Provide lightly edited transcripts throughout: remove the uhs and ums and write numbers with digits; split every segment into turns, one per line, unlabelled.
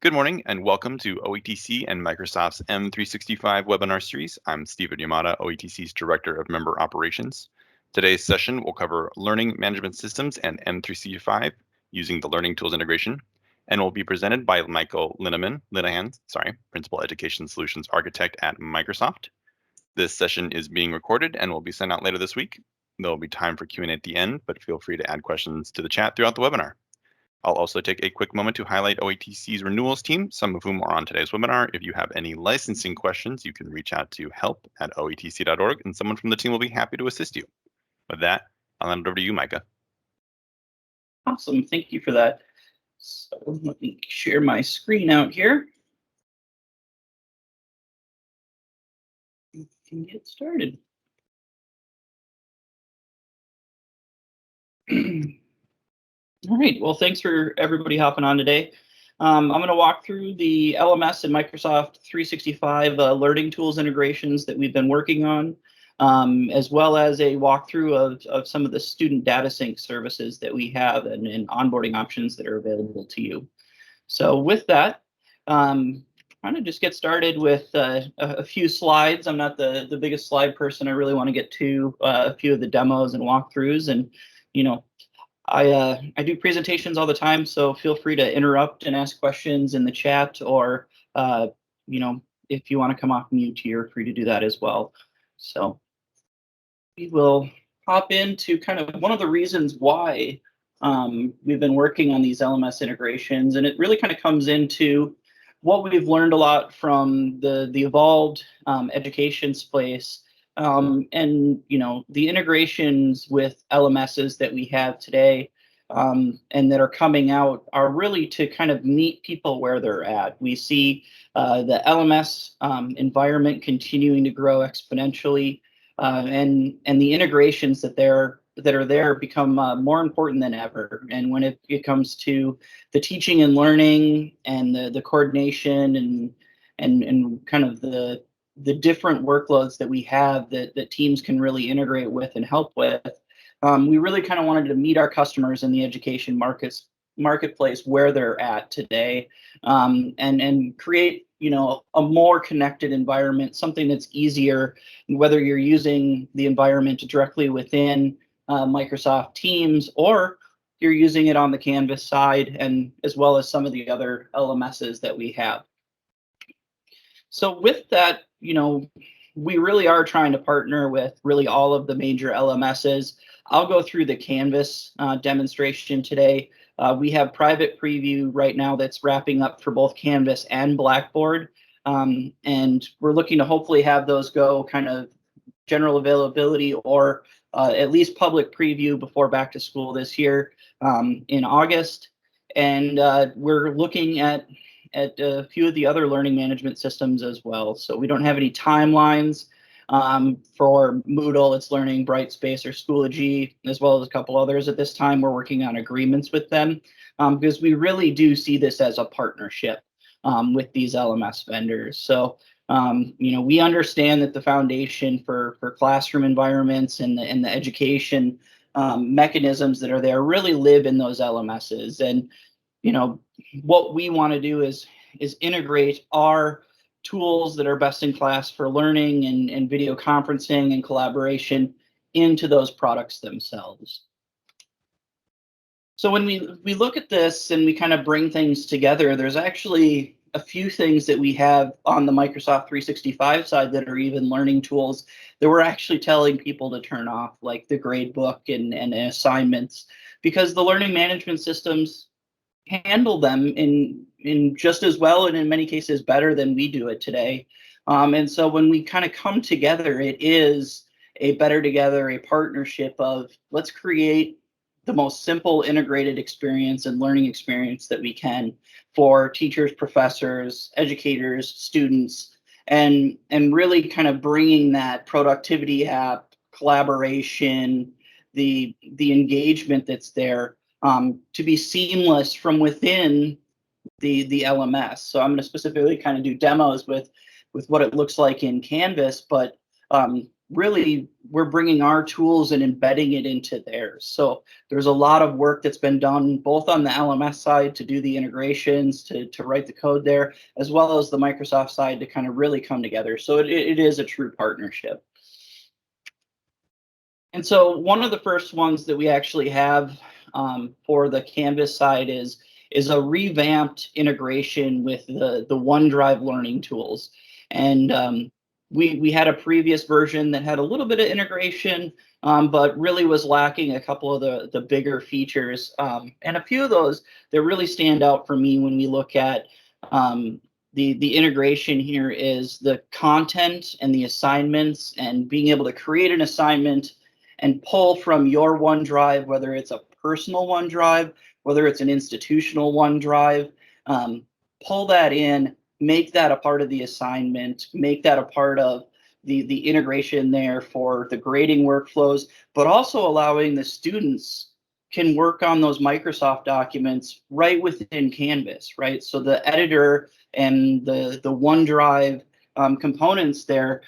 Good morning and welcome to OETC and Microsoft's M365 webinar series. I'm Stephen Yamada, OETC's Director of Member Operations. Today's session will cover Learning Management Systems and M365 using the Learning Tools integration, and will be presented by Michael Linehan, Principal Education Solutions Architect at Microsoft. This session is being recorded and will be sent out later this week. There will be time for Q&A at the end, but feel free to add questions to the chat throughout the webinar. I'll also take a quick moment to highlight OETC's renewals team, some of whom are on today's webinar. If you have any licensing questions, you can reach out to help@oetc.org, and someone from the team will be happy to assist you. With that, I'll hand it over to you, Micah.
Awesome, thank you for that. So let me share my screen out here. We can get started. All right, well, thanks for everybody hopping on today. I'm going to walk through the LMS and Microsoft 365 learning tools integrations that we've been working on, as well as a walkthrough of some of the student data sync services that we have and onboarding options that are available to you. So with that, I'm going to just get started with a few slides. I'm not the biggest slide person. I really want to get to a few of the demos and walkthroughs, and I do presentations all the time, so feel free to interrupt and ask questions in the chat, or if you want to come off mute, you're free to do that as well. So we will hop into kind of one of the reasons why we've been working on these LMS integrations, and it really kind of comes into what we've learned a lot from the evolved education space. And the integrations with LMSs that we have today and that are coming out are really to kind of meet people where they're at. We see the LMS environment continuing to grow exponentially, and the integrations that are there become more important than ever. And when it comes to the teaching and learning and the coordination and kind of the different workloads that we have that teams can really integrate with and help with, we really kind of wanted to meet our customers in the education marketplace where they're at today, and create a more connected environment, something that's easier, whether you're using the environment directly within Microsoft Teams, or you're using it on the Canvas side, and as well as some of the other LMSs that we have. So with that, we really are trying to partner with really all of the major LMSs. I'll go through the Canvas demonstration today. We have private preview right now that's wrapping up for both Canvas and Blackboard. And we're looking to hopefully have those go kind of general availability, or at least public preview before back to school this year in August. And we're looking at a few of the other learning management systems as well. So we don't have any timelines for Moodle, It's Learning, Brightspace, or Schoology, as well as a couple others at this time. We're working on agreements with them because we really do see this as a partnership with these LMS vendors. So we understand that the foundation for classroom environments and the education mechanisms that are there really live in those LMSs. And what we want to do is integrate our tools that are best in class for learning and video conferencing and collaboration into those products themselves. So when we look at this and we kind of bring things together, there's actually a few things that we have on the Microsoft 365 side that are even learning tools that we're actually telling people to turn off, like the grade book and assignments, because the learning management systems handle them in just as well, and in many cases better than we do it today. And so when we kind of come together, it is a better together, a partnership of let's create the most simple integrated experience and learning experience that we can for teachers, professors, educators, students, and really kind of bringing that productivity app, collaboration, the engagement that's there to be seamless from within the LMS. So I'm going to specifically kind of do demos with what it looks like in Canvas, but really we're bringing our tools and embedding it into theirs. So there's a lot of work that's been done both on the LMS side to do the integrations, to write the code there, as well as the Microsoft side to kind of really come together. So it is a true partnership. And so one of the first ones that we actually have for the Canvas side is a revamped integration with the OneDrive learning tools. And we had a previous version that had a little bit of integration, but really was lacking a couple of the bigger features. And a few of those that really stand out for me when we look at the integration here is the content and the assignments, and being able to create an assignment and pull from your OneDrive, whether it's a personal OneDrive, whether it's an institutional OneDrive, pull that in, make that a part of the assignment, make that a part of the integration there for the grading workflows, but also allowing the students can work on those Microsoft documents right within Canvas, right? So the editor and the OneDrive components there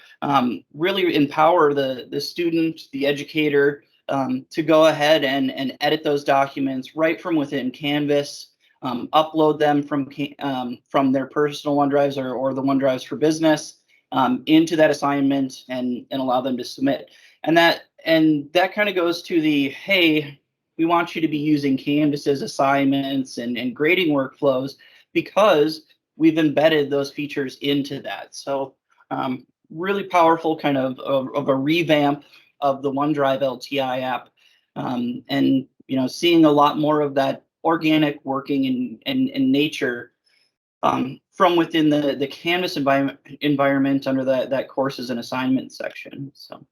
really empower the student, the educator, to go ahead and edit those documents right from within Canvas, upload them from their personal OneDrives or the OneDrives for business into that assignment and allow them to submit. And that kind of goes to the, hey, we want you to be using Canvas's assignments and grading workflows because we've embedded those features into that. So really powerful kind of a revamp of the OneDrive LTI app, and seeing a lot more of that organic working in nature from within the Canvas environment under that courses and assignments section. So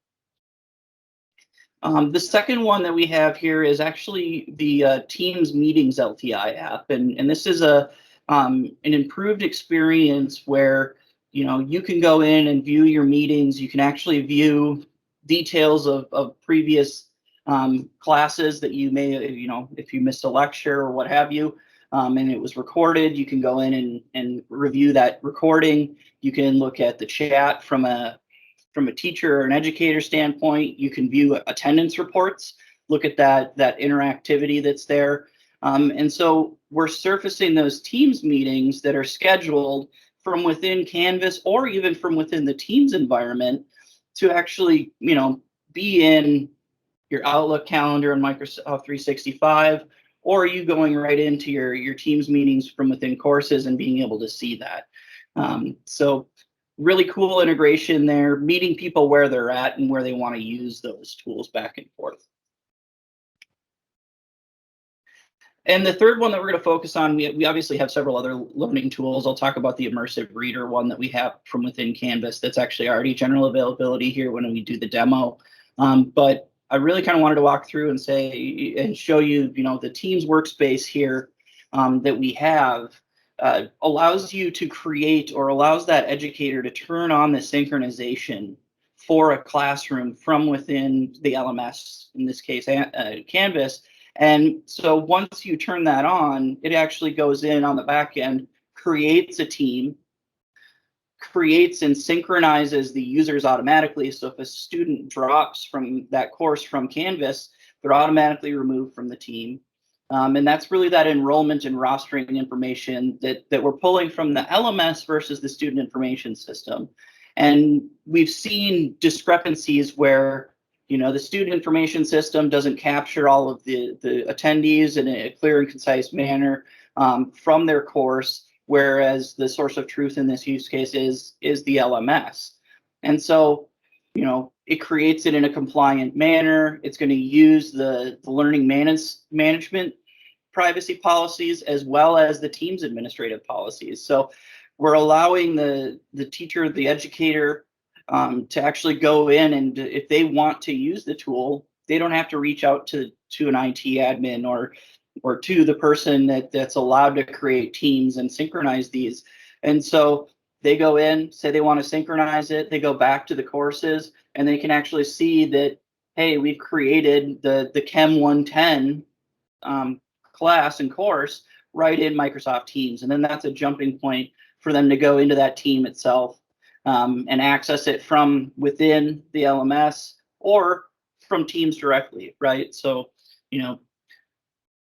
the second one that we have here is actually the Teams Meetings LTI app, and this is an improved experience where you can go in and view your meetings. You can actually view details of previous classes that you may, if you missed a lecture or what have you, and it was recorded, you can go in and review that recording. You can look at the chat from a teacher or an educator standpoint. You can view attendance reports, look at that interactivity that's there. And so we're surfacing those Teams meetings that are scheduled from within Canvas or even from within the Teams environment to actually, be in your Outlook calendar in Microsoft 365, or you going right into your Teams meetings from within courses and being able to see that. So really cool integration there, meeting people where they're at and where they want to use those tools back and forth. And the third one that we're going to focus on, we obviously have several other learning tools. I'll talk about the immersive reader one that we have from within Canvas that's actually already general availability here when we do the demo. But I really kind of wanted to walk through and say and show you, the Teams workspace here that we have allows you to create, or allows that educator to turn on the synchronization for a classroom from within the LMS, in this case, Canvas. And so once you turn that on, it actually goes in on the back end, creates a team, creates and synchronizes the users automatically. So if a student drops from that course from Canvas, they're automatically removed from the team. And that's really that enrollment and rostering information that we're pulling from the LMS versus the student information system. And we've seen discrepancies where the student information system doesn't capture all of the attendees in a clear and concise manner from their course, whereas the source of truth in this use case is the LMS. And so, it creates it in a compliant manner. It's going to use the learning management privacy policies as well as the Teams administrative policies. So we're allowing the teacher, the educator, to actually go in, and if they want to use the tool, they don't have to reach out to an IT admin or to the person that's allowed to create teams and synchronize these. And so they go in, say they want to synchronize it, they go back to the courses, and they can actually see that, hey, we've created the Chem 110 class and course right in Microsoft Teams. And then that's a jumping point for them to go into that team itself. and access it from within the LMS or from Teams directly, right? So,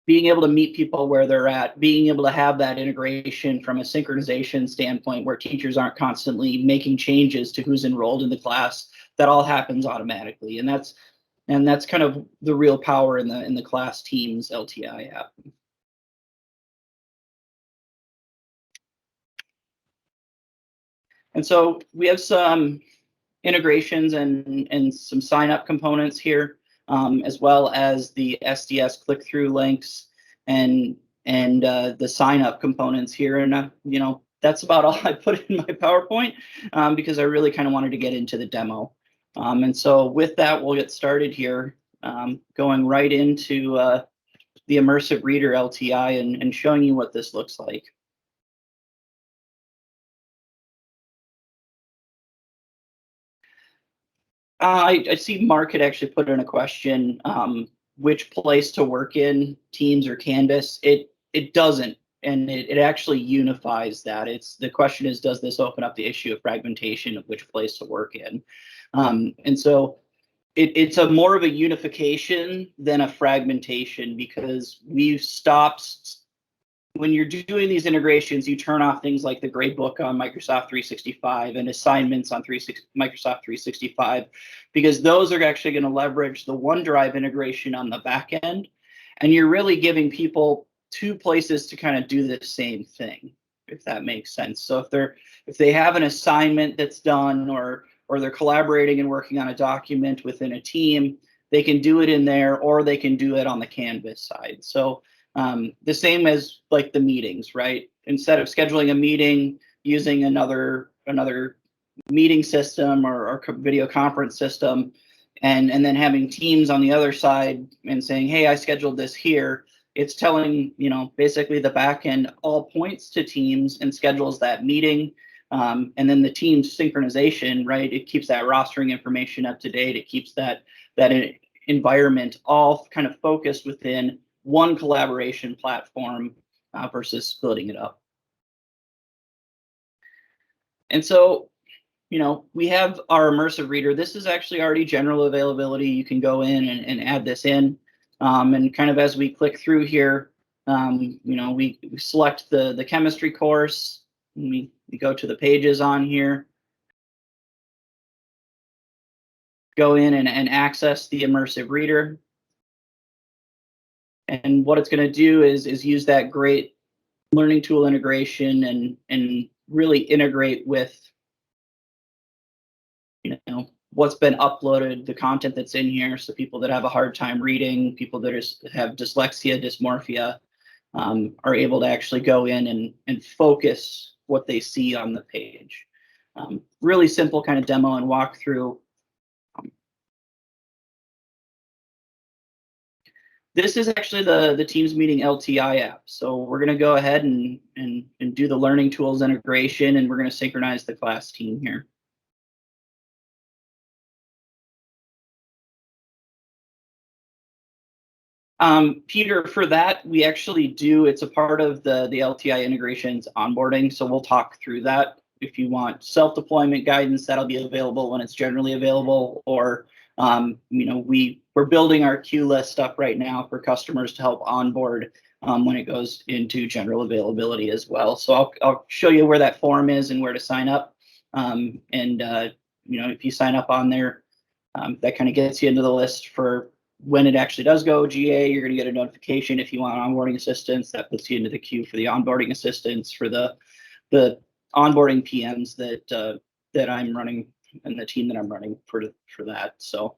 being able to meet people where they're at, being able to have that integration from a synchronization standpoint where teachers aren't constantly making changes to who's enrolled in the class, that all happens automatically. And that's kind of the real power in the class Teams LTI app. And so we have some integrations and some sign up components here, as well as the SDS click through links and the sign up components here. And that's about all I put in my PowerPoint, because I really kind of wanted to get into the demo. And so with that, we'll get started here, going right into the immersive reader LTI and showing you what this looks like. I see Mark had actually put in a question, which place to work in, Teams or Canvas. It doesn't, and it actually unifies that. The question is, does this open up the issue of fragmentation of which place to work in? And so it's a more of a unification than a fragmentation, because we've stopped. When you're doing these integrations, you turn off things like the gradebook on Microsoft 365 and assignments on Microsoft 365, because those are actually going to leverage the OneDrive integration on the back end. And you're really giving people two places to kind of do the same thing, if that makes sense. So if they have an assignment that's done, or they're collaborating and working on a document within a team, they can do it in there, or they can do it on the Canvas side. So the same as like the meetings, right? Instead of scheduling a meeting using another meeting system or video conference system, and then having Teams on the other side and saying, hey, I scheduled this here, it's telling, basically the back end all points to Teams and schedules that meeting. And then the Teams synchronization, right? It keeps that rostering information up to date. It keeps that environment all kind of focused within one collaboration platform, versus splitting it up. And so, we have our immersive reader. This is actually already general availability. You can go in and add this in. And kind of as we click through here, we select the chemistry course. And we go to the pages on here. Go in and access the immersive reader. And what it's going to do is use that great learning tool integration and really integrate with what's been uploaded, the content that's in here. So people that have a hard time reading, people that have dyslexia, dysmorphia, are able to actually go in and focus what they see on the page. Really simple kind of demo and walkthrough. This is actually the Teams Meeting LTI app. So we're going to go ahead and do the learning tools integration, and we're going to synchronize the class team here. Peter, for that, we actually do, it's a part of the LTI integrations onboarding. So we'll talk through that. If you want self-deployment guidance, that'll be available when it's generally available, or we're building our queue list up right now for customers to help onboard when it goes into general availability as well. So I'll show you where that form is and where to sign up. If you sign up on there, that kind of gets you into the list for when it actually does go GA. You're going to get a notification if you want onboarding assistance. That puts you into the queue for the onboarding assistance for the onboarding PMs that I'm running, and the team that I'm running for that. So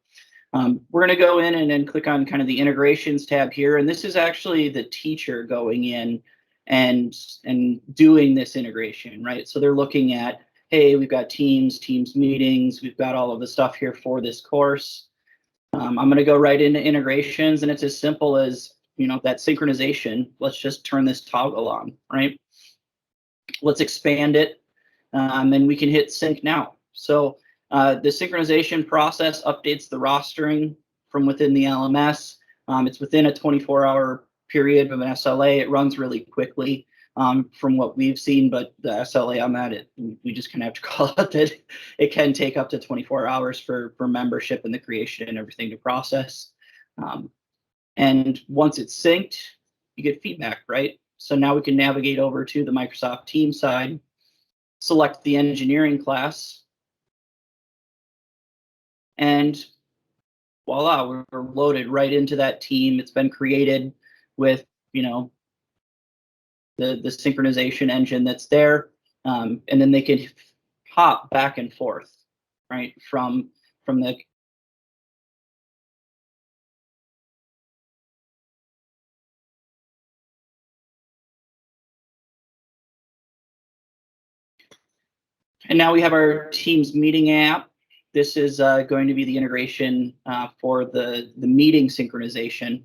we're going to go in and then click on kind of the integrations tab here. And this is actually the teacher going in and doing this integration, right? So they're looking at, hey, we've got Teams meetings. We've got all of the stuff here for this course. I'm going to go right into integrations, and it's as simple as, that synchronization. Let's just turn this toggle on, right? Let's expand it, and we can hit sync now. So the synchronization process updates the rostering from within the LMS. It's within a 24-hour period of an SLA. It runs really quickly. from what we've seen, but the SLA on that, we just kind of have to call out that it can take up to 24 hours for membership and the creation and everything to process. And once it's synced, you get feedback, right? So now we can navigate over to the Microsoft Teams side, select the engineering class, and voila, we're loaded right into that team. It's been created with, the synchronization engine that's there, and then they can hop back and forth, right, from the. And now we have our Teams meeting app. This is going to be the integration for the meeting synchronization.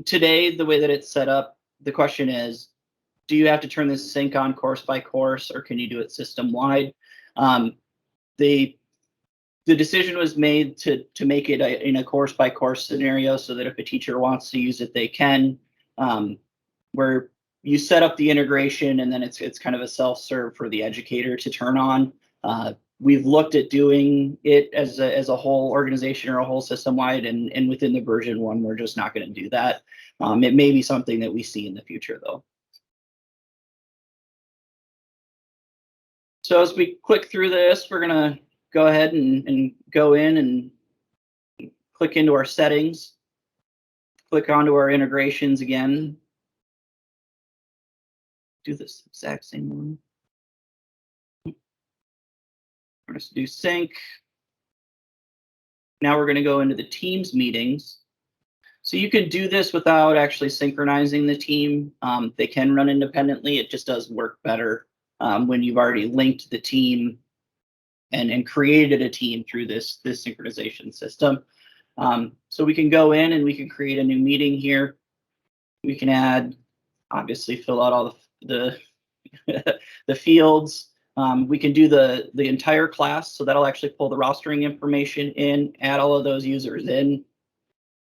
Today, the way that it's set up, the question is, do you have to turn this sync on course by course, or can you do it system wide? The decision was made to make it in a course by course scenario, so that if a teacher wants to use it, they can. Where you set up the integration, and then it's kind of a self-serve for the educator to turn on. We've looked at doing it as a whole organization or a whole system wide, and within the version 1, we're just not going to do that. It may be something that we see in the future, though. So as we click through this, we're going to go ahead and go in and click into our settings, click onto our integrations again. Do this exact same one. We're going to do sync. Now we're going to go into the Teams meetings. So you can do this without actually synchronizing the team. They can run independently. It just does work better when you've already linked the team and created a team through this synchronization system. So we can go in and we can create a new meeting here. We can add, obviously, fill out all the the fields. We can do the entire class, so that'll actually pull the rostering information in, add all of those users in.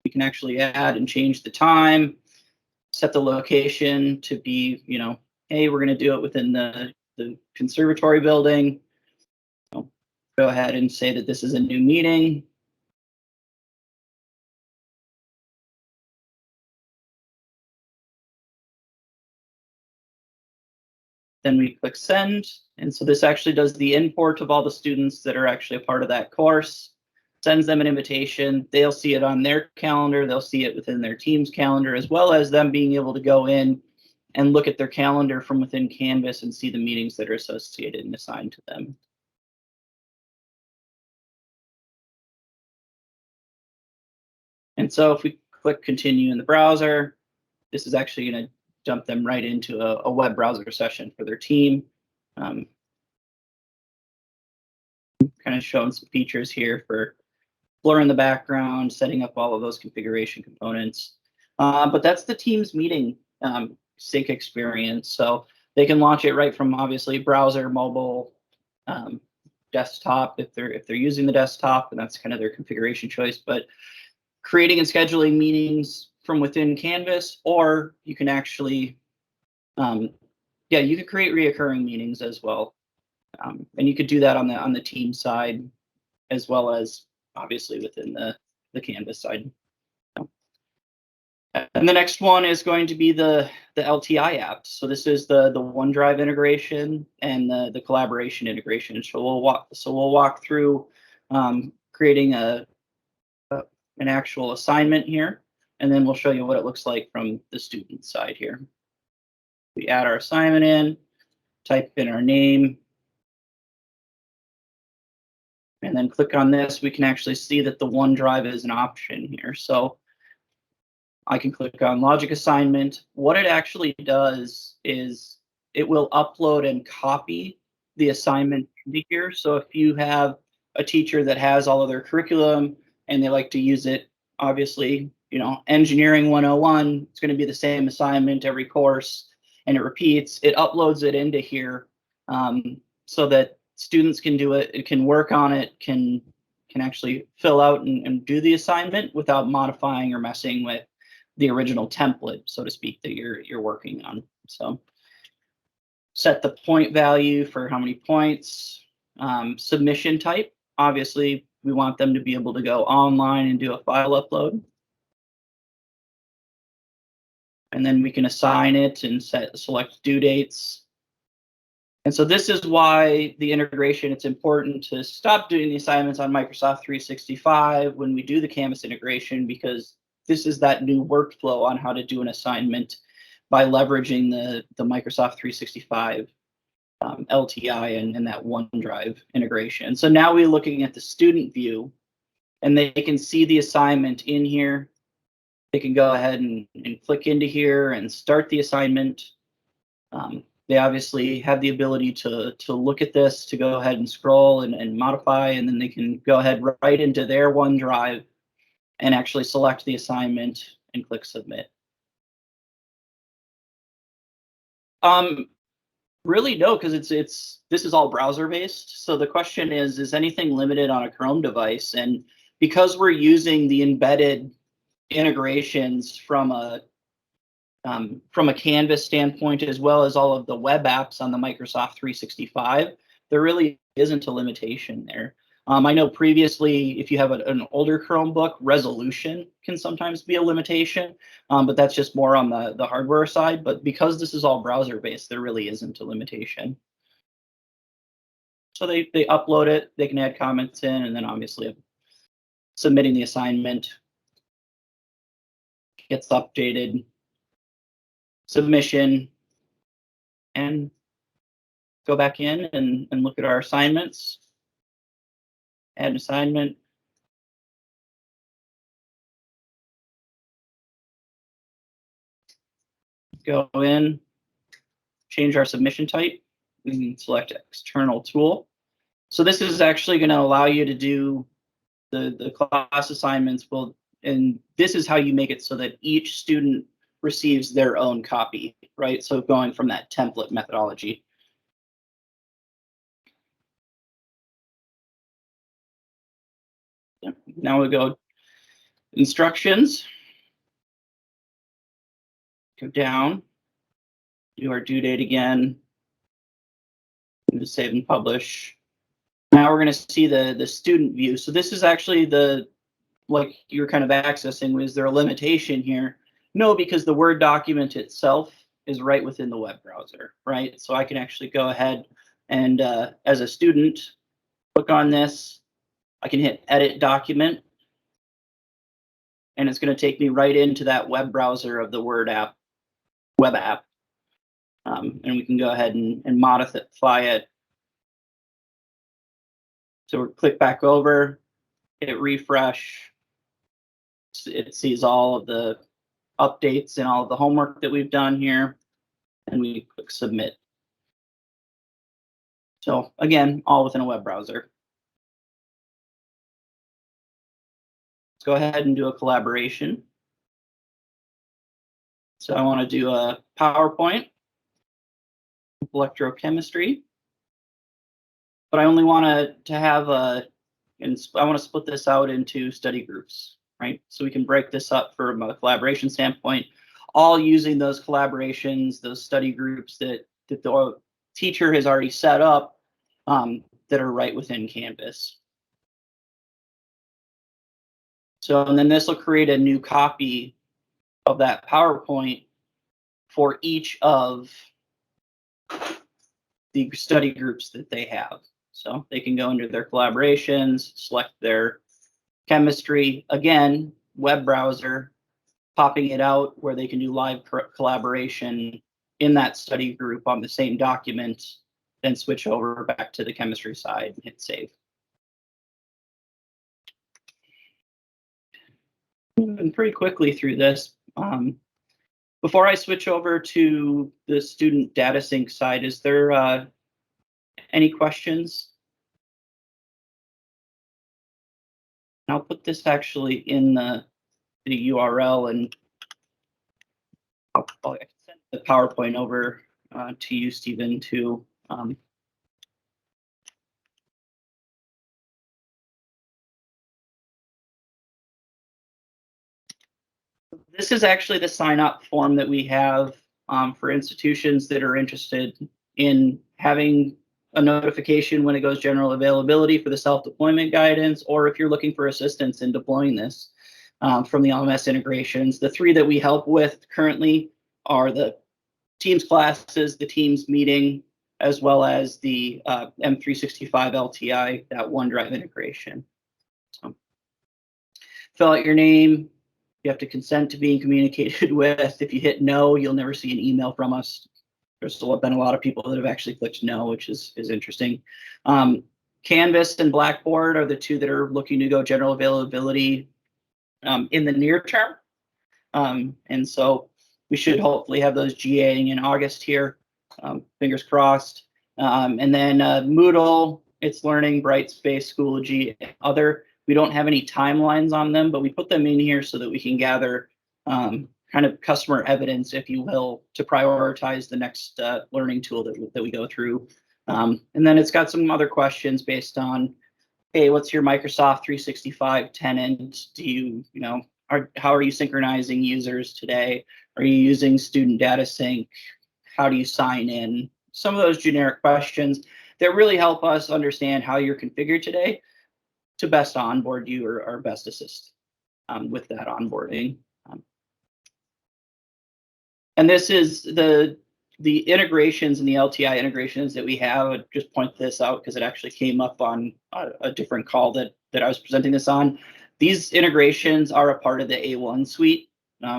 We can actually add and change the time, set the location to be, hey, we're going to do it within the conservatory building. Go ahead and say that this is a new meeting. Then we click send. And so this actually does the import of all the students that are actually a part of that course, sends them an invitation. They'll see it on their calendar. They'll see it within their team's calendar, as well as them being able to go in and look at their calendar from within Canvas and see the meetings that are associated and assigned to them. And so if we click continue in the browser, this is actually going to dump them right into a web browser session for their team. Kind of showing some features here for blurring the background, setting up all of those configuration components. But that's the Teams meeting sync experience. So they can launch it right from, obviously, browser, mobile, desktop if they're using the desktop, and that's kind of their configuration choice. But creating and scheduling meetings from within Canvas, or you can actually, you could create reoccurring meetings as well, and you could do that on the team side, as well as obviously within the Canvas side. And the next one is going to be the LTI app. So this is the OneDrive integration and the collaboration integration. So we'll walk through creating an actual assignment here, and then we'll show you what it looks like from the student side here. We add our assignment in, type in our name, and then click on this. We can actually see that the OneDrive is an option here. So I can click on logic assignment. What it actually does is it will upload and copy the assignment into here. So if you have a teacher that has all of their curriculum and they like to use it, obviously, engineering 101, it's going to be the same assignment every course, and it repeats. It uploads it into here so that students can do it, can work on it, can actually fill out and do the assignment without modifying or messing with the original template, so to speak, that you're working on. So set the point value for how many points. Submission type, obviously, we want them to be able to go online and do a file upload. And then we can assign it and select due dates. And so this is why the integration, it's important to stop doing the assignments on Microsoft 365 when we do the Canvas integration, because this is that new workflow on how to do an assignment by leveraging the Microsoft 365 LTI and that OneDrive integration. So now we're looking at the student view, and they can see the assignment in here. They can go ahead and click into here and start the assignment. They obviously have the ability to look at this, to go ahead and scroll and modify, and then they can go ahead right into their OneDrive and actually select the assignment and click submit. Really no, because this is all browser based. So the question is anything limited on a Chrome device? And because we're using the embedded integrations from a Canvas standpoint, as well as all of the web apps on the Microsoft 365, there really isn't a limitation there. I know previously, if you have an older Chromebook, resolution can sometimes be a limitation, but that's just more on the hardware side. But because this is all browser-based, there really isn't a limitation. So they upload it, they can add comments in, and then obviously submitting the assignment gets updated, submission, and go back in and look at our assignments, add an assignment. Go in, change our submission type, we can select external tool. So this is actually going to allow you to do the class assignments. Well, and this is how you make it so that each student receives their own copy, right? So going from that template methodology. Now we go instructions, go down, do our due date again, and just save and publish. Now we're going to see the student view. So this is actually like you're kind of accessing. Was there a limitation here? No, because the Word document itself is right within the web browser, right? So I can actually go ahead and as a student, click on this. I can hit edit document, and it's going to take me right into that web browser of the Word app, web app. And we can go ahead and modify it. So we'll click back over, hit refresh. It sees all of the updates and all of the homework that we've done here, and we click submit. So again, all within a web browser. Let's go ahead and do a collaboration. So I want to do a PowerPoint, electrochemistry, but I only want to have I want to split this out into study groups, right? So we can break this up from a collaboration standpoint, all using those collaborations, those study groups that the teacher has already set up that are right within Canvas. So, and then this will create a new copy of that PowerPoint for each of the study groups that they have. So they can go into their collaborations, select their chemistry, again, web browser, popping it out where they can do live collaboration in that study group on the same document, then switch over back to the chemistry side and hit save. Moving pretty quickly through this. Before I switch over to the student data sync side, is there any questions? I'll put this actually in the URL, and I'll send the PowerPoint over to you, Stephen, to This is actually the sign-up form that we have for institutions that are interested in having a notification when it goes general availability for the self-deployment guidance, or if you're looking for assistance in deploying this from the LMS integrations. The three that we help with currently are the Teams classes, the Teams meeting, as well as the M365 LTI, that OneDrive integration. So, fill out your name. You have to consent to being communicated with. If you hit no, you'll never see an email from us. There's been a lot of people that have actually clicked no, which is interesting. Canvas and Blackboard are the two that are looking to go general availability in the near term. And so we should hopefully have those GAing in August here, fingers crossed. And then Moodle, It's Learning, Brightspace, Schoology, and other. We don't have any timelines on them, but we put them in here so that we can gather kind of customer evidence, if you will, to prioritize the next learning tool that we go through. And then it's got some other questions based on, hey, what's your Microsoft 365 tenant? Do you, how are you synchronizing users today? Are you using student data sync? How do you sign in? Some of those generic questions that really help us understand how you're configured today to best onboard you or best assist with that onboarding. And this is the integrations and the LTI integrations that we have. I'd just point this out because it actually came up on a different call that I was presenting this on. These integrations are a part of the A1 suite.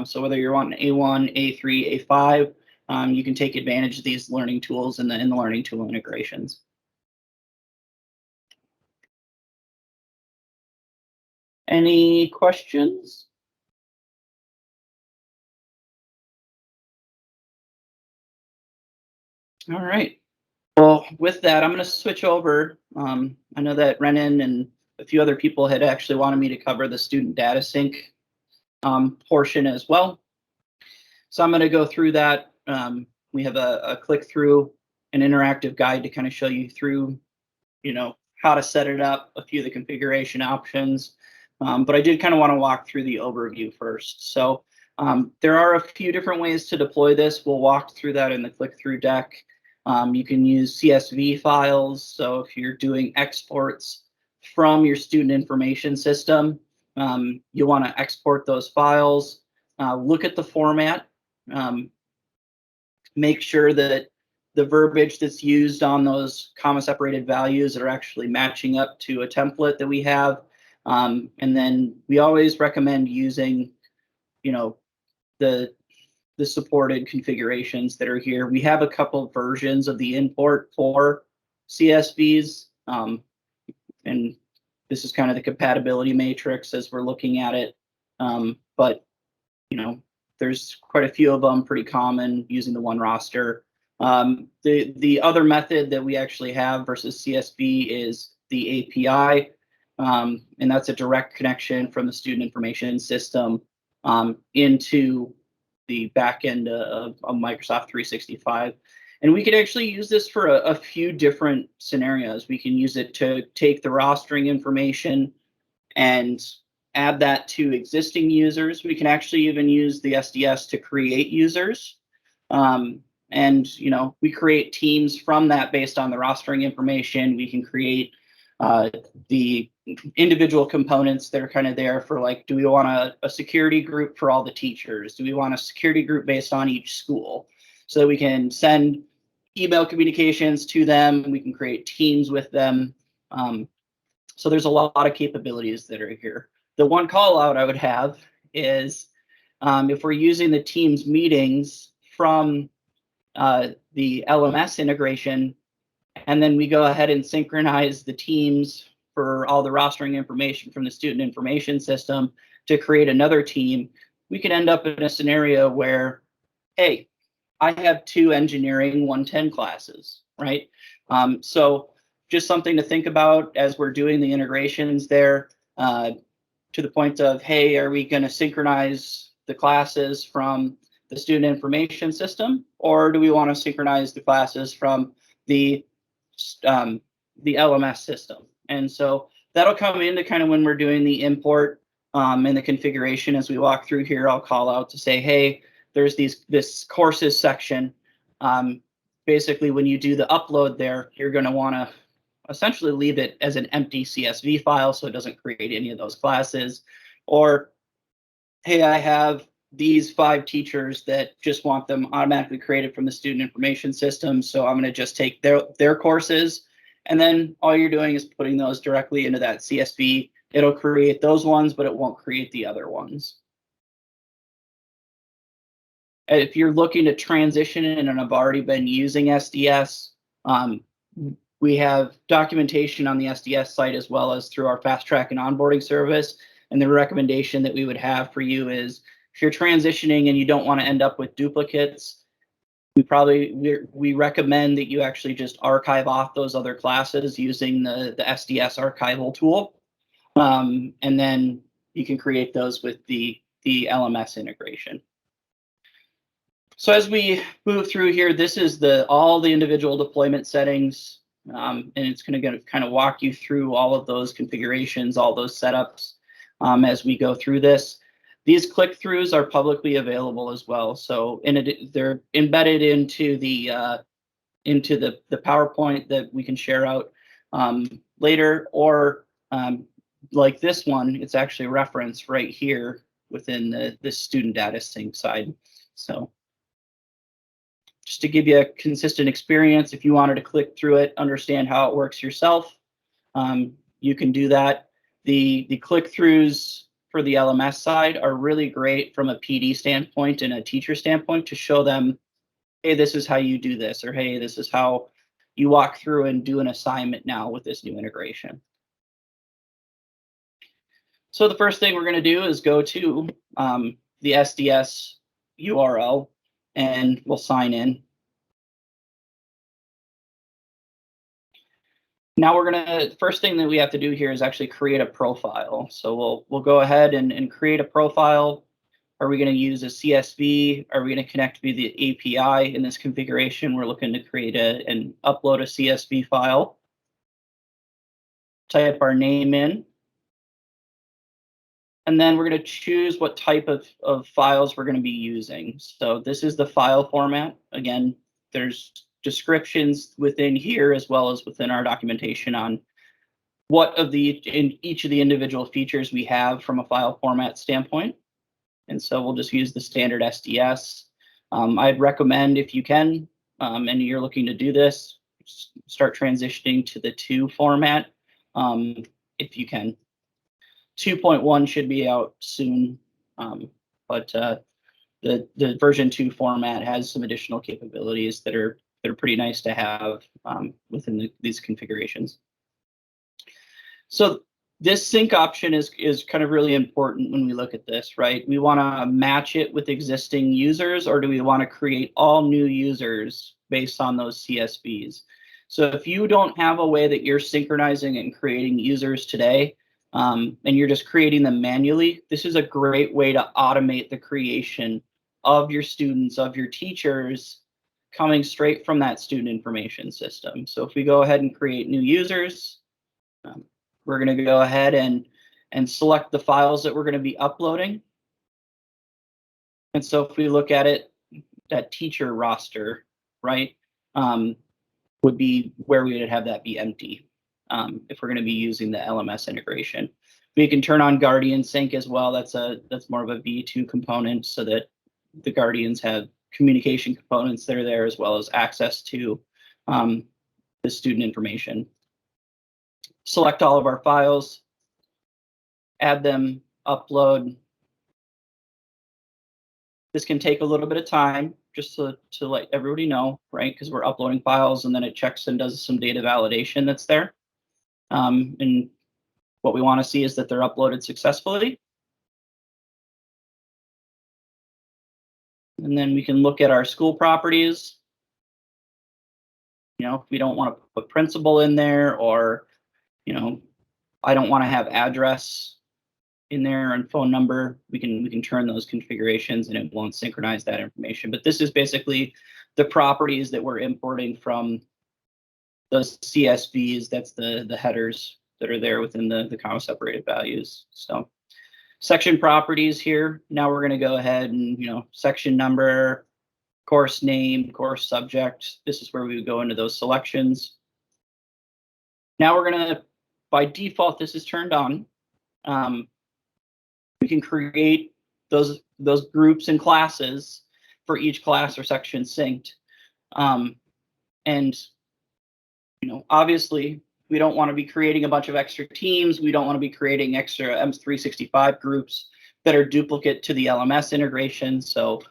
So whether you're wanting A1, A3, A5, you can take advantage of these learning tools in the learning tool integrations. Any questions? All right. Well, with that, I'm going to switch over. I know that Renan and a few other people had actually wanted me to cover the student data sync portion as well. So I'm going to go through that. We have a click through an interactive guide to kind of show you through, how to set it up, a few of the configuration options. But I did kind of want to walk through the overview first. So there are a few different ways to deploy this. We'll walk through that in the click through deck. You can use CSV files. So if you're doing exports from your student information system, you want to export those files, look at the format, make sure that the verbiage that's used on those comma separated values are actually matching up to a template that we have. And then we always recommend using, the supported configurations that are here. We have a couple of versions of the import for CSVs, and this is kind of the compatibility matrix as we're looking at it. But there's quite a few of them pretty common using the one roster. The other method that we actually have versus CSV is the API, and that's a direct connection from the student information system into the back end of Microsoft 365. And we can actually use this for a few different scenarios. We can use it to take the rostering information and add that to existing users. We can actually even use the SDS to create users. And we create teams from that based on the rostering information. We can create the individual components that are kind of there for, like, do we want a security group for all the teachers? Do we want a security group based on each school? So that we can send email communications to them, we can create teams with them. So there's a lot of capabilities that are here. The one call out I would have is if we're using the Teams meetings from the LMS integration, and then we go ahead and synchronize the teams for all the rostering information from the student information system to create another team, we could end up in a scenario where, hey, I have 2 engineering 110 classes, right? So just something to think about as we're doing the integrations there, to the point of, hey, are we going to synchronize the classes from the student information system, or do we want to synchronize the classes from the LMS system? And so that'll come into kind of when we're doing the import in the configuration. As we walk through here, I'll call out to say, hey, there's this courses section. Basically, when you do the upload there, you're going to want to essentially leave it as an empty CSV file so it doesn't create any of those classes. Or, hey, I have these 5 teachers that just want them automatically created from the student information system, so I'm going to just take their courses, and then all you're doing is putting those directly into that CSV. It'll create those ones, but it won't create the other ones. If you're looking to transition and have already been using SDS, we have documentation on the SDS site as well as through our fast track and onboarding service. And the recommendation that we would have for you is if you're transitioning and you don't want to end up with duplicates, we recommend that you actually just archive off those other classes using the SDS archival tool. And then you can create those with the LMS integration. So as we move through here, this is all the individual deployment settings, and it's going to kind of walk you through all of those configurations, all those setups as we go through this. These click-throughs are publicly available as well, so they're embedded into the PowerPoint that we can share out later, or like this one, it's actually referenced right here within the student data sync side. So just to give you a consistent experience, if you wanted to click through it, understand how it works yourself, you can do that. The click-throughs for the LMS side are really great from a PD standpoint and a teacher standpoint to show them, hey, this is how you do this, or hey, this is how you walk through and do an assignment now with this new integration. So the first thing we're going to do is go to the SDS URL and we'll sign in. Now first thing that we have to do here is actually create a profile. So we'll go ahead and create a profile. Are we going to use a CSV? Are we going to connect via the API? In this configuration, we're looking to create and upload a CSV file. Type our name in. And then we're going to choose what type of files we're going to be using. So this is the file format. Again, there's descriptions within here as well as within our documentation on in each of the individual features we have from a file format standpoint. And so we'll just use the standard SDS. I'd recommend, if you can, and you're looking to do this, start transitioning to the 2 format if you can. 2.1 should be out soon, but the version 2 format has some additional capabilities that are pretty nice to have within these configurations. So this sync option is kind of really important when we look at this, right? We want to match it with existing users, or do we want to create all new users based on those CSVs? So if you don't have a way that you're synchronizing and creating users today, and you're just creating them manually, this is a great way to automate the creation of your students, of your teachers, coming straight from that student information system. So if we go ahead and create new users, we're going to go ahead and select the files that we're going to be uploading. And so if we look at it, that teacher roster, right, would be where we would have that be empty if we're going to be using the LMS integration. We can turn on Guardian Sync as well. That's more of a V2 component so that the Guardians have communication components that are there as well as access to the student information. Select all of our files, add them, upload. This can take a little bit of time just to let everybody know, right? Because we're uploading files and then it checks and does some data validation that's there. And what we want to see is that they're uploaded successfully. And then we can look at our school properties. You know, if we don't want to put principal in there, or, you know, I don't want to have address in there and phone number, we can turn those configurations and it won't synchronize that information. But this is basically the properties that we're importing from those CSVs. That's the headers that are there within the comma separated values. So Section properties here. Now we're going to go ahead and, section number, course name, course subject. This is where we would go into those selections. Now we're going to, by default, this is turned on. We can create those groups and classes for each class or section synced. And, obviously, we don't want to be creating a bunch of extra teams. We don't want to be creating extra M365 groups that are duplicate to the LMS integration. So,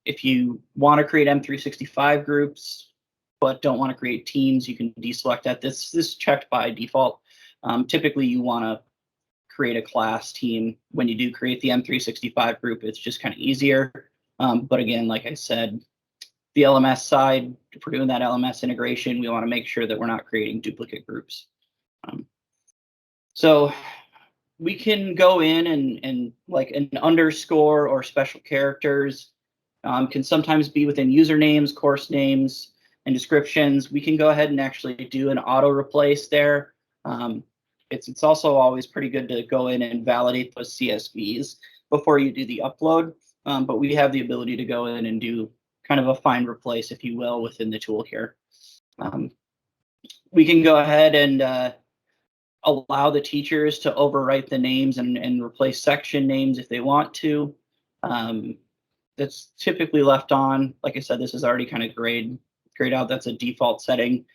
if you want to create M365 groups, but don't want to create teams, you can deselect that. This is checked by default. Typically, you want to create a class team when you do create the M365 group. It's just kind of easier. But again, like I said, the LMS side, if we're doing that LMS integration, we want to make sure that we're not creating duplicate groups. So we can go in and like an underscore or special characters can sometimes be within usernames, course names, and descriptions. We can go ahead and actually do an auto replace there. It's also always pretty good to go in and validate those CSVs before you do the upload. But we have the ability to go in and do kind of a find replace, if you will, within the tool here. We can go ahead and allow the teachers to overwrite the names and replace section names if they want to. That's typically left on. Like I said, this is already kind of grayed out. That's a default setting.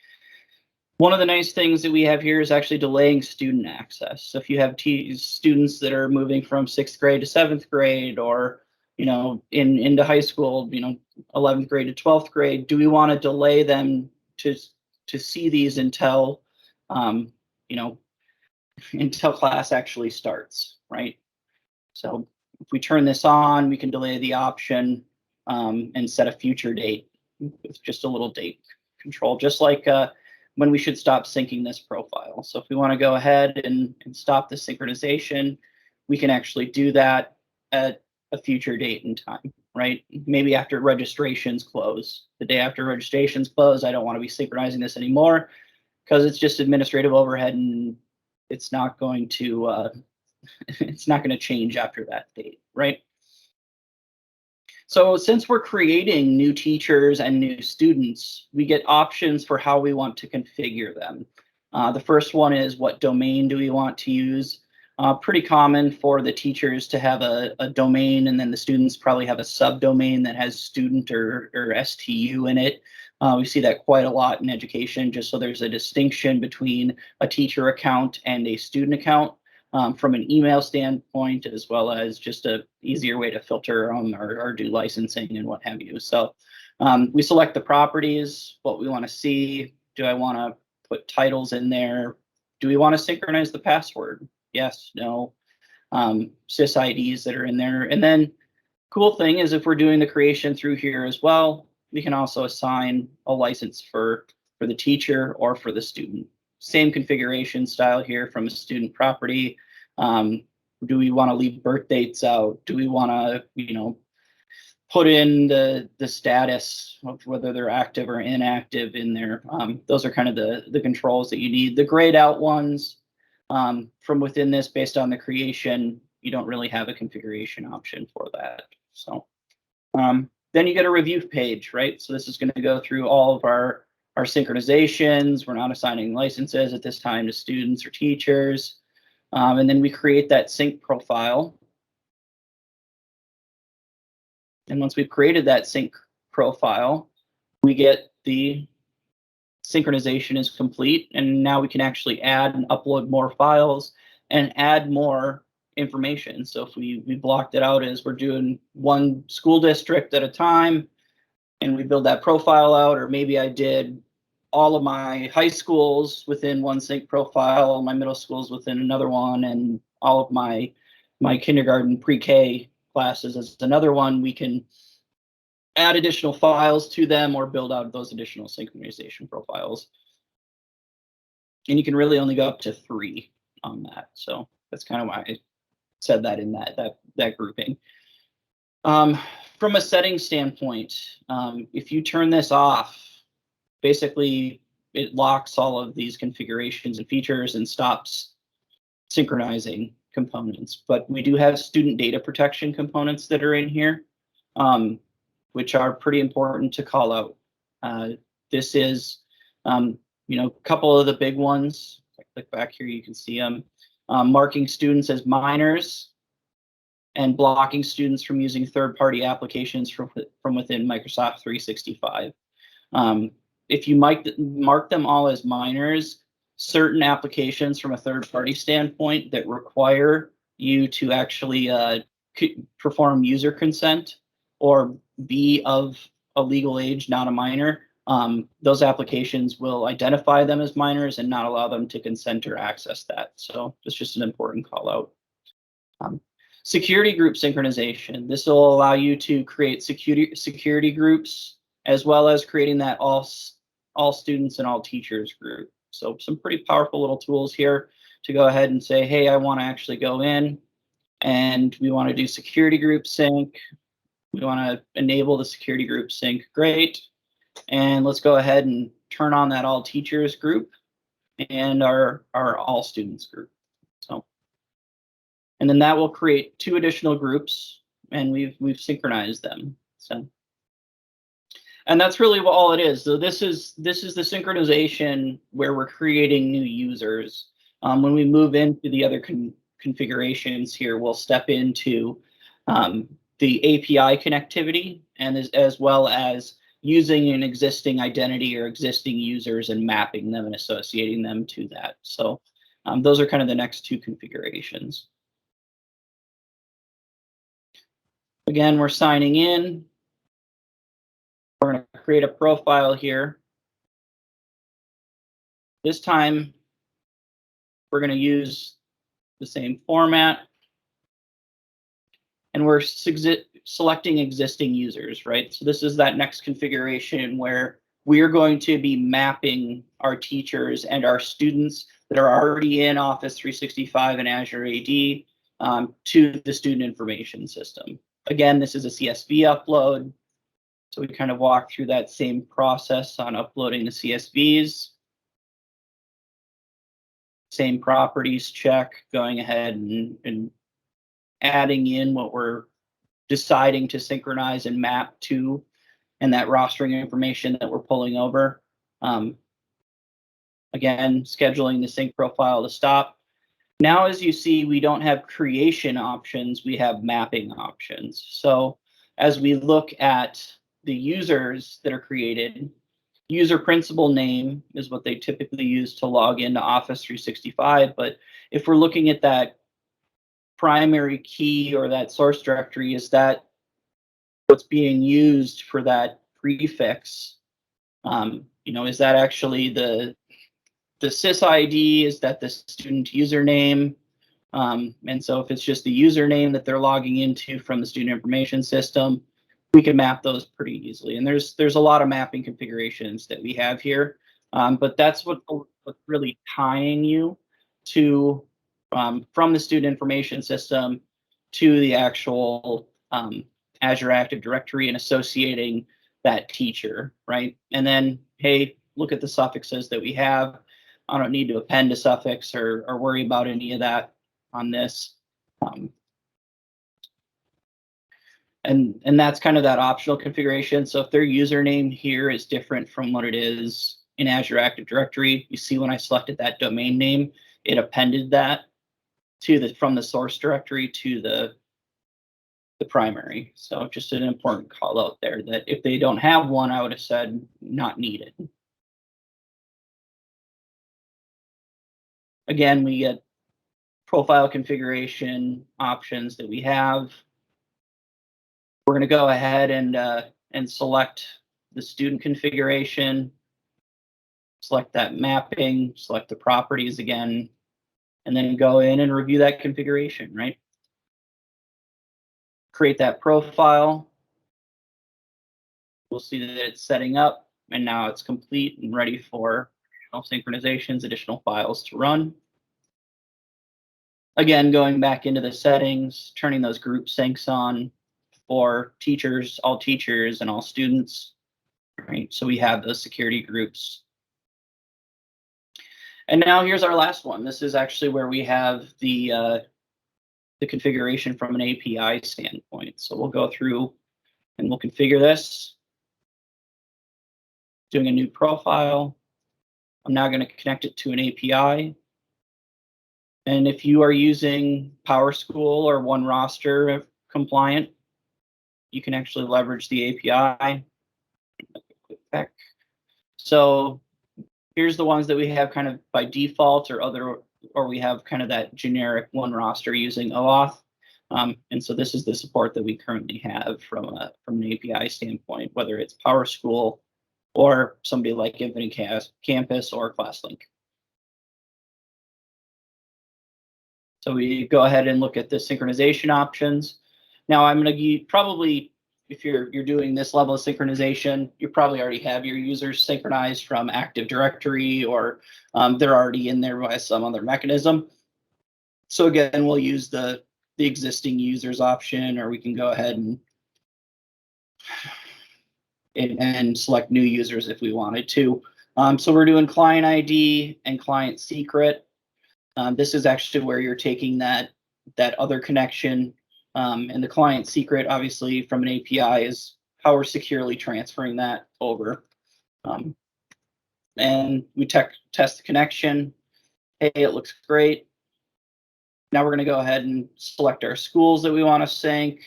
One of the nice things that we have here is actually delaying student access. So if you have students that are moving from 6th grade to 7th grade, or into high school, 11th grade to 12th grade, do we want to delay them to see these until until class actually starts, right? So if we turn this on, we can delay the option and set a future date with just a little date control, just like when we should stop syncing this profile. So if we want to go ahead and stop the synchronization, we can actually do that at a future date and time, right? Maybe after registrations close. The day after registrations close, I don't want to be synchronizing this anymore because it's just administrative overhead and it's not going to change after that date, right? So since we're creating new teachers and new students, we get options for how we want to configure them. The first one is, what domain do we want to use? Pretty common for the teachers to have a domain, and then the students probably have a subdomain that has student or STU in it. We see that quite a lot in education, just so there's a distinction between a teacher account and a student account. From an email standpoint, as well as just a easier way to filter or do licensing and what have you. So we select the properties, what we want to see. Do I want to put titles in there? Do we want to synchronize the password? Yes, no. Sys IDs that are in there. And then cool thing is, if we're doing the creation through here as well, we can also assign a license for the teacher or for the student. Same configuration style here from a student property. Do we want to leave birth dates out? Do we want to, put in the status of whether they're active or inactive in there? Those are kind of the controls that you need. The grayed out ones from within this, based on the creation, you don't really have a configuration option for that. So then you get a review page, right? So this is going to go through all of our synchronizations. We're not assigning licenses at this time to students or teachers. And then we create that sync profile. And once we've created that sync profile, we get the synchronization is complete. And now we can actually add and upload more files and add more information. So if we blocked it out as we're doing one school district at a time, and we build that profile out, or maybe I did all of my high schools within one sync profile, all my middle schools within another one, and all of my kindergarten pre-K classes as another one, we can add additional files to them or build out those additional synchronization profiles. And you can really only go up to 3 on that. So that's kind of why I said that in that grouping. From a setting standpoint, if you turn this off, basically it locks all of these configurations and features and stops synchronizing. components, but we do have student data protection components that are in here, which are pretty important to call out. This is, a couple of the big ones. If I click back here, you can see them. Marking students as minors and blocking students from using third-party applications from within Microsoft 365. If you mark them all as minors, certain applications from a third-party standpoint that require you to actually perform user consent or be of a legal age, not a minor, those applications will identify them as minors and not allow them to consent or access that. So it's just an important call out. Security group synchronization. This will allow you to create security groups as well as creating that all students and all teachers group. So some pretty powerful little tools here to go ahead and say, hey, I want to actually go in and we want to do security group sync. We want to enable the security group sync. Great. And let's go ahead and turn on that all teachers group and our all students group. So, and then that will create 2 additional groups, and we've synchronized them. So, and that's really what all it is. So this is the synchronization where we're creating new users. When we move into the other configurations here, we'll step into the API connectivity and as well as using an existing identity or existing users and mapping them and associating them to that. So those are kind of the next 2 configurations. Again, we're signing in. We're going to create a profile here. This time, we're going to use the same format. And we're selecting existing users, right? So this is that next configuration where we are going to be mapping our teachers and our students that are already in Office 365 and Azure AD to the student information system. Again, this is a CSV upload. So we kind of walk through that same process on uploading the CSVs. Same properties check, going ahead and adding in what we're deciding to synchronize and map to, and that rostering information that we're pulling over. Again, scheduling the sync profile to stop. Now, as you see, we don't have creation options, we have mapping options. So as we look at the users that are created, user principal name is what they typically use to log into Office 365. But if we're looking at that primary key or that source directory, is that what's being used for that prefix? Is that actually the sysid? Is that the student username? And so if it's just the username that they're logging into from the student information system, we can map those pretty easily. And there's a lot of mapping configurations that we have here, but that's what's really tying you to from the student information system to the actual Azure Active Directory and associating that teacher, right? And then, hey, look at the suffixes that we have. I don't need to append a suffix or worry about any of that on this. And that's kind of that optional configuration. So if their username here is different from what it is in Azure Active Directory, you see when I selected that domain name, it appended that to from the source directory to the primary. So just an important call out there that if they don't have one, I would have said not needed. Again, we get profile configuration options that we have. We're going to go ahead and select the student configuration, select that mapping, select the properties again, and then go in and review that configuration, right? Create that profile. We'll see that it's setting up, and now it's complete and ready for synchronizations, additional files to run. Again, going back into the settings, turning those group syncs on for teachers, all teachers, and all students. Right, so we have those security groups. And now here's our last one. This is actually where we have the the configuration from an API standpoint. So we'll go through and we'll configure this. Doing a new profile. I'm now going to connect it to an API. And if you are using PowerSchool or OneRoster compliant, you can actually leverage the API. Click back. So here's the ones that we have kind of by default, or we have kind of that generic OneRoster using OAuth. And so this is the support that we currently have from an API standpoint, whether it's PowerSchool or somebody like Infinite Campus or ClassLink. So we go ahead and look at the synchronization options. Now I'm going to probably, if you're doing this level of synchronization, you probably already have your users synchronized from Active Directory, or they're already in there by some other mechanism. So again, we'll use the existing users option, or we can go ahead and select new users if we wanted to. So we're doing client ID and client secret. This is actually where you're taking that other connection, and the client secret, obviously, from an API is how we're securely transferring that over. And we test the connection. Hey, it looks great. Now we're going to go ahead and select our schools that we want to sync,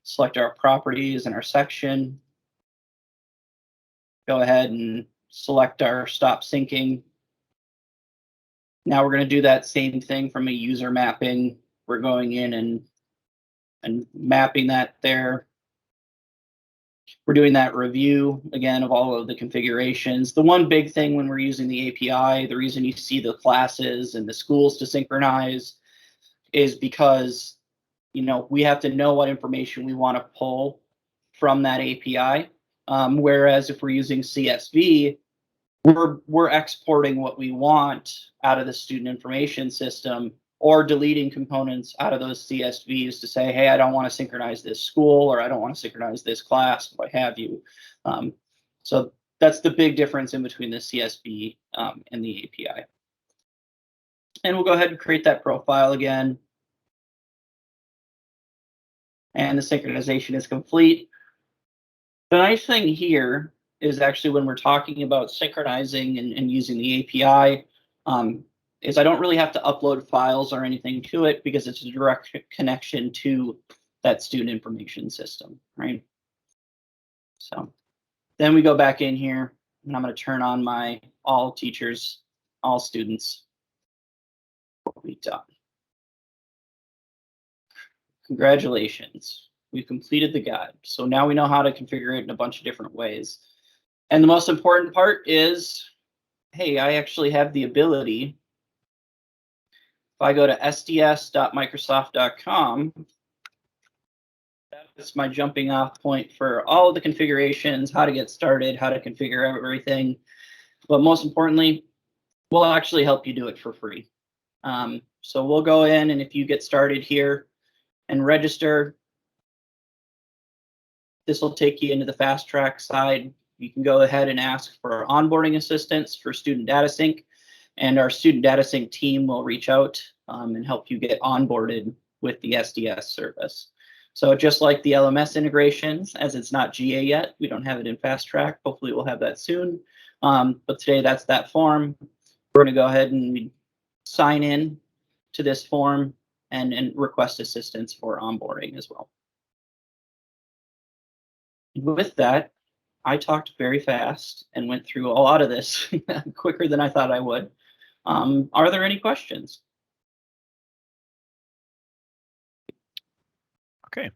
select our properties and our section. Go ahead and select our stop syncing. Now we're going to do that same thing from a user mapping. We're going in and mapping that there. We're doing that review again of all of the configurations. The one big thing when we're using the API, the reason you see the classes and the schools to synchronize is because, we have to know what information we want to pull from that API. Whereas if we're using CSV, we're exporting what we want out of the student information system, or deleting components out of those CSVs to say, hey, I don't want to synchronize this school, or I don't want to synchronize this class, what have you. So that's the big difference in between the CSV and the API. And we'll go ahead and create that profile again. And the synchronization is complete. The nice thing here is actually when we're talking about synchronizing and using the API, is I don't really have to upload files or anything to it because it's a direct connection to that student information system, right? So then we go back in here, and I'm going to turn on my all teachers, all students. What we done. Congratulations, we've completed the guide. So now we know how to configure it in a bunch of different ways. And the most important part is, hey, I actually have the ability. If I go to sds.microsoft.com, that's my jumping off point for all of the configurations, how to get started, how to configure everything. But most importantly, we'll actually help you do it for free. So we'll go in, and if you get started here and register, this will take you into the fast track side. You can go ahead and ask for onboarding assistance for student data sync, and our student data sync team will reach out and help you get onboarded with the SDS service. So just like the LMS integrations, as it's not GA yet, we don't have it in fast track. Hopefully we'll have that soon. But today that's that form. We're going to go ahead and sign in to this form and request assistance for onboarding as well. With that, I talked very fast and went through a lot of this quicker than I thought I would. Are there any questions?
Okay.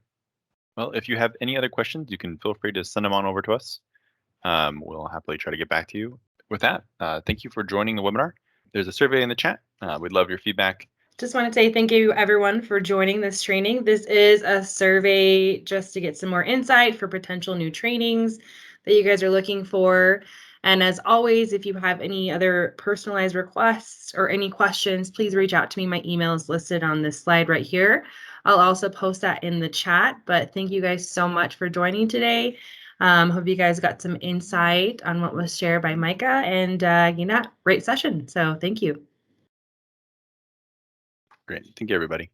Well, if you have any other questions, you can feel free to send them on over to us. We'll happily try to get back to you. With that, thank you for joining the webinar. There's a survey in the chat. We'd love your feedback.
Just want to say thank you, everyone, for joining this training. This is a survey just to get some more insight for potential new trainings that you guys are looking for. And as always, if you have any other personalized requests or any questions, please reach out to me. My email is listed on this slide right here. I'll also post that in the chat. But thank you guys so much for joining today. Hope you guys got some insight on what was shared by Micah, and great session. So thank you.
Great. Thank you, everybody.